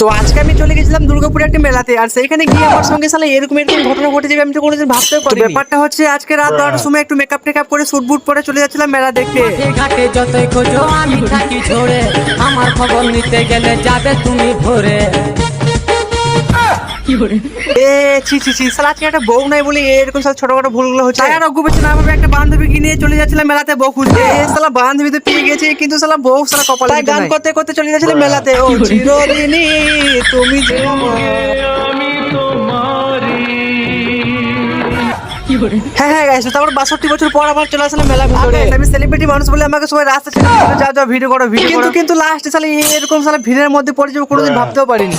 তো আজকে আমি চলে গেছিলাম দুর্গাপুরে একটা মেলাতে, আর সেইখানে গিয়ে আমার সঙ্গে সালে এরকম ঘটনা ঘটে যাবে আমি তো কোনোদিন ভাবতেও পারিনি। ব্যাপারটা হচ্ছে আজকে রাত 12টার সময় একটু মেকআপ টেকআপ করে স্যুট বুট পরে চলে যাচ্ছিলাম মেলা দেখতে। ঘাটে যতই খোঁজো আমি থাকি ঝরে, আমার খবর নিতে গেলে যাবে তুমি ভরে। সালা আজকে একটা বউ নাই বলে এরকম সালা ছোটখাটো ভুলগুলো হচ্ছে। আর অজ্ঞ পেছনে আমি একটা বান্ধবীকে নিয়ে চলে যাচ্ছিলাম মেলাতে বউ খুঁজতে। সালা বান্ধবী তো পেয়ে গেছে, কিন্তু সালা বউ সালা কপালে গান করতে করতে চলে যাচ্ছিলাম মেলাতে। ও চিরদিনই তুমি যে হ্যাঁ গাইস, তারপর 62 বছর পর আবার চলে আসলাম মেলা ভিতরে। আমি সেলিব্রিটি মানুষ বলে আমাকে সবাই রাস্তা ছেড়ে যাও যাও ভিডিও করো ভিডিও, কিন্তু লাস্টে সালা এরকম সালা ভিড়ের মধ্যে পড়ে যাবো কোনোদিন ভাবতেও পারিনি।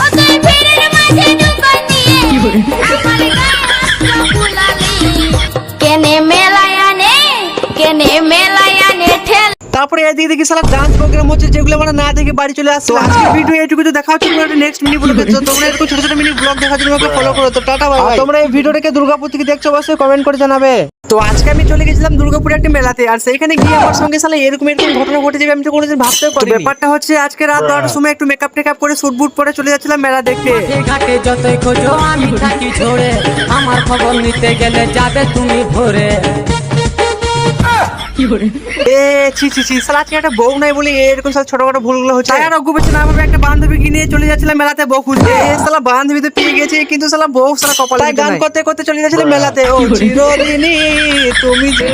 তারপরে এদিকে দেখি সালা ডান্স প্রোগ্রাম হচ্ছে, যেগুলো আমরা না দেখে বাড়ি চলে আসছে। আজকে ভিডিও এইটুকু তো দেখা হচ্ছে, নেক্সট মিনি ব্লগে। তোমরা এরকম ছোট ছোট মিনি ব্লগ দেখার জন্য আমাকে ফলো করো। তো টাটা বাই বাই। তোমরা এই ভিডিওটাকে দুর্গাপুর থেকে দেখছো অবশ্যই কমেন্ট করে জানাবে। তো আজকে আমি চলে গেছিলাম দুর্গাপুরে একটা মেলাতে, আর সেইখানে গিয়ে আমার সঙ্গে সালে এরকম ঘটনা ঘটে যাবে আমি তো কোনোদিন ভাবতেও পারিনি। ব্যাপারটা হচ্ছে আজকে রাত 12টার সময় একটু মেকআপ টেকআপ করে স্যুট বুট পরে চলে যাচ্ছিলাম মেলা দেখতে। ঘাটে যতই খোঁজো আমি থাকি ঝরে, আমার খবর নিতে গেলে যাবে তুমি ভরে। সালা আজকে একটা বউ নাই বলে এরকম সালা ছোটখাটো ভুলগুলো হচ্ছে। আর অজ্ঞ পেছনে আমি একটা বান্ধবীকে নিয়ে চলে যাচ্ছিলাম মেলাতে বউ খুঁজতে। সালা বান্ধবী তো পেয়ে গেছে, কিন্তু সালা বউ সালা কপালে গান করতে করতে চলে যাচ্ছিলাম মেলাতে। ও চিরদিনই তুমি যে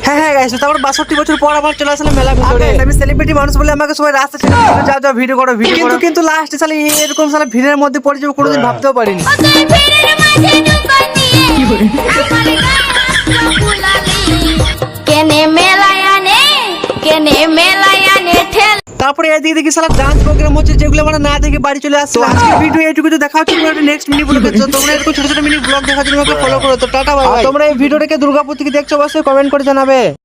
হ্যাঁ গাইস, তারপর 62 বছর পর আবার চলে আসলাম মেলা ভিতরে। আমি সেলিব্রিটি মানুষ বলে আমাকে সবাই রাস্তা ছেড়ে যাও যাও ভিডিও করো ভিডিও, কিন্তু লাস্টে সালা এরকম সালা ভিড়ের মধ্যে পড়ে যাবো কোনোদিন ভাবতেও পারিনি। তারপরে এদিকে দেখি সালা ডান্স প্রোগ্রাম হচ্ছে, যেগুলো আমরা না দেখে বাড়ি চলে আসছে। আজকে ভিডিও এইটুকু তো দেখা হচ্ছে, নেক্সট মিনি ব্লগে। তোমরা এরকম ছোট ছোট মিনি ব্লগ দেখার জন্য আমাকে ফলো করো। তো টাটা বাই বাই। তোমরা এই ভিডিওটাকে দুর্গাপুর থেকে দেখছো অবশ্যই কমেন্ট করে জানাবে।